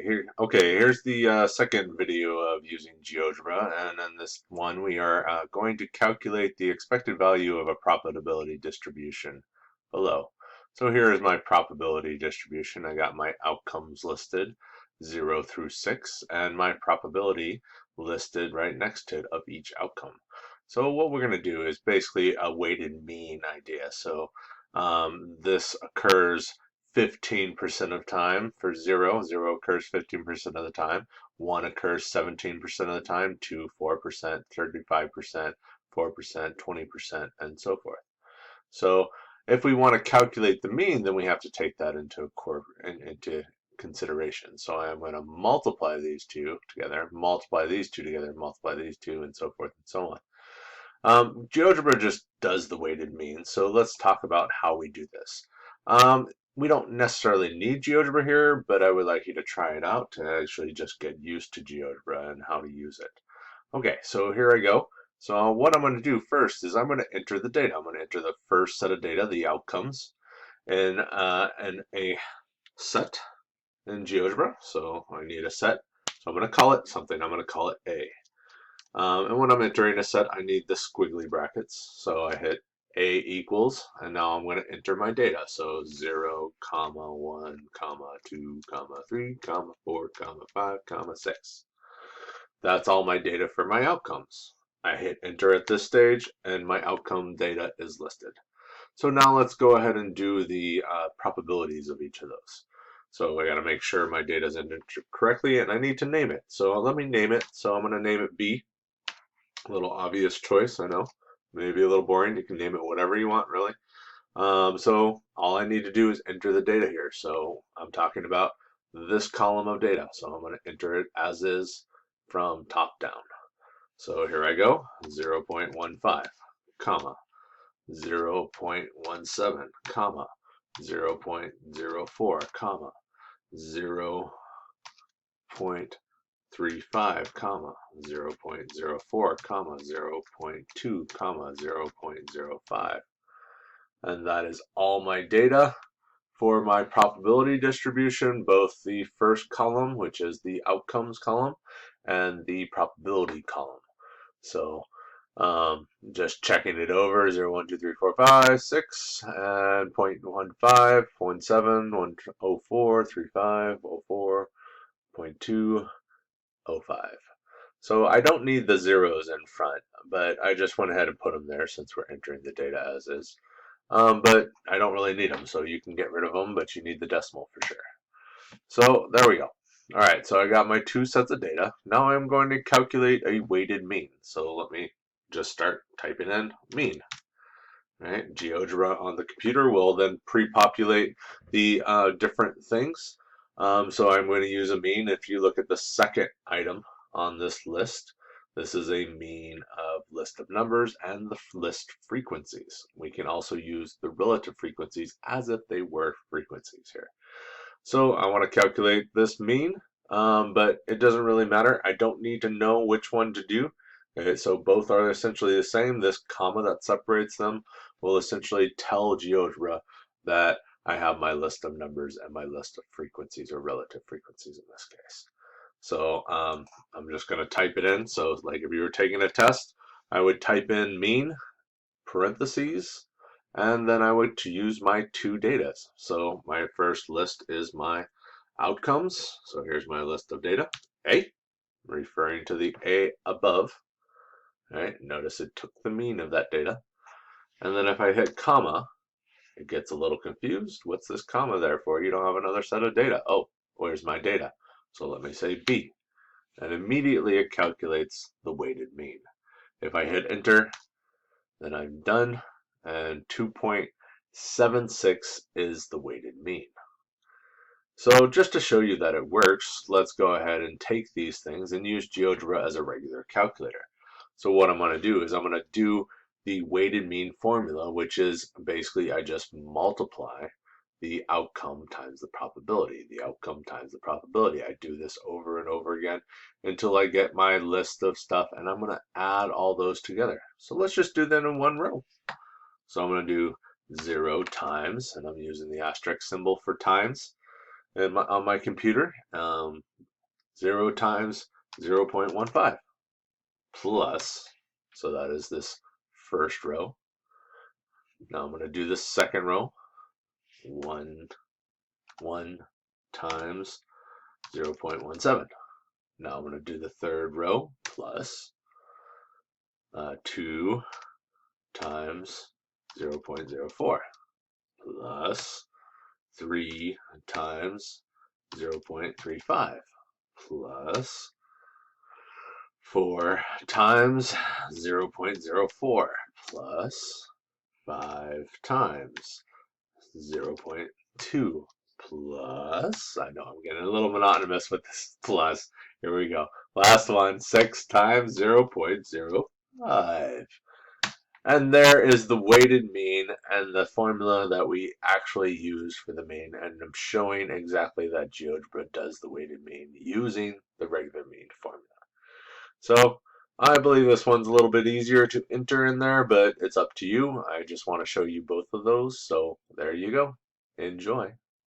Here's the second video of using GeoGebra, and in this one we are going to calculate the expected value of a probability distribution below. So here is my probability distribution. I got my outcomes listed, 0 through 6, and my probability listed right next to it of each outcome. So what we're going to do is basically a weighted mean idea. So this occurs 15% of time for 0. 0 occurs 15% of the time. 1 occurs 17% of the time. 2, 4%, 35%, 4%, 20%, and so forth. So if we want to calculate the mean, then we have to take that into consideration. So I'm going to multiply these two together, multiply these two together, multiply these two, and so forth and so on. GeoGebra just does the weighted mean, so let's talk about how we do this. We don't necessarily need GeoGebra here, but I would like you to try it out to actually just get used to GeoGebra and how to use it. Okay, so here I go. So what I'm going to do first is I'm going to enter the data. I'm going to enter the first set of data, the outcomes, in a set in GeoGebra. So I need a set. So I'm going to call it something. I'm going to call it A. And when I'm entering a set, I need the squiggly brackets. So I hit A equals, and now I'm going to enter my data. So 0, comma, 1, comma, 2, comma, 3, comma, 4, comma, 5, comma, 6. That's all my data for my outcomes. I hit enter at this stage, and my outcome data is listed. So now let's go ahead and do the probabilities of each of those. So I got to make sure my data is entered correctly, and I need to name it. So let me name it. So I'm going to name it B. A little obvious choice, I know. Maybe a little boring. You can name it whatever you want, really. So all I need to do is enter the data here. So I'm talking about this column of data. So I'm going to enter it as is from top down. So here I go, 0.15, comma, 0.17, comma, 0.04, comma, 0.35, comma, 0.04, comma, 0.2, comma, 0.05. And that is all my data for my probability distribution, both the first column, which is the outcomes column, and the probability column. So just checking it over, 0, 1, 2, 3, 4, 5, 6, and 0.15, 0.7, 104, 35, 04, 0.2, 05. So I don't need the zeros in front, but I just went ahead and put them there since we're entering the data as is. But I don't really need them, so you can get rid of them, but you need the decimal for sure. So there we go. All right, so I got my two sets of data. Now I'm going to calculate a weighted mean. So let me just start typing in mean. All right, GeoGebra on the computer will then pre-populate the different things. So I'm going to use a mean. If you look at the second item on this list, this is a mean of list of numbers and the list frequencies. We can also use the relative frequencies as if they were frequencies here. So I want to calculate this mean, but it doesn't really matter. I don't need to know which one to do. Okay, so both are essentially the same. This comma that separates them will essentially tell GeoGebra that I have my list of numbers and my list of frequencies, or relative frequencies in this case. So I'm just going to type it in. So like if you were taking a test, I would type in mean, parentheses, and then I would use my two data. So my first list is my outcomes. So here's my list of data. A, referring to the A above. All right, notice it took the mean of that data. And then if I hit comma, it gets a little confused. What's this comma there for? You don't have another set of data. Oh, where's my data? So let me say B. And immediately it calculates the weighted mean. If I hit enter, then I'm done. And 2.76 is the weighted mean. So just to show you that it works, let's go ahead and take these things and use GeoGebra as a regular calculator. So what I'm going to do is I'm going to do the weighted mean formula, which is basically I just multiply the outcome times the probability, the outcome times the probability. I do this over and over again until I get my list of stuff, and I'm going to add all those together. So let's just do that in one row. So I'm going to do 0 times, and I'm using the asterisk symbol for times on my computer. 0 times 0.15 plus, so that is this first row. Now I'm going to do the second row. 1 times 0.17. Now I'm going to do the third row plus 2 times 0.04 plus 3 times 0.35 plus 4 times 0.04 plus 5 times 0.2 plus, I know I'm getting a little monotonous with this plus, here we go. Last one, 6 times 0.05. And there is the weighted mean and the formula that we actually use for the mean. And I'm showing exactly that GeoGebra does the weighted mean using the regular mean formula. So I believe this one's a little bit easier to enter in there, but it's up to you. I just want to show you both of those. So there you go. Enjoy.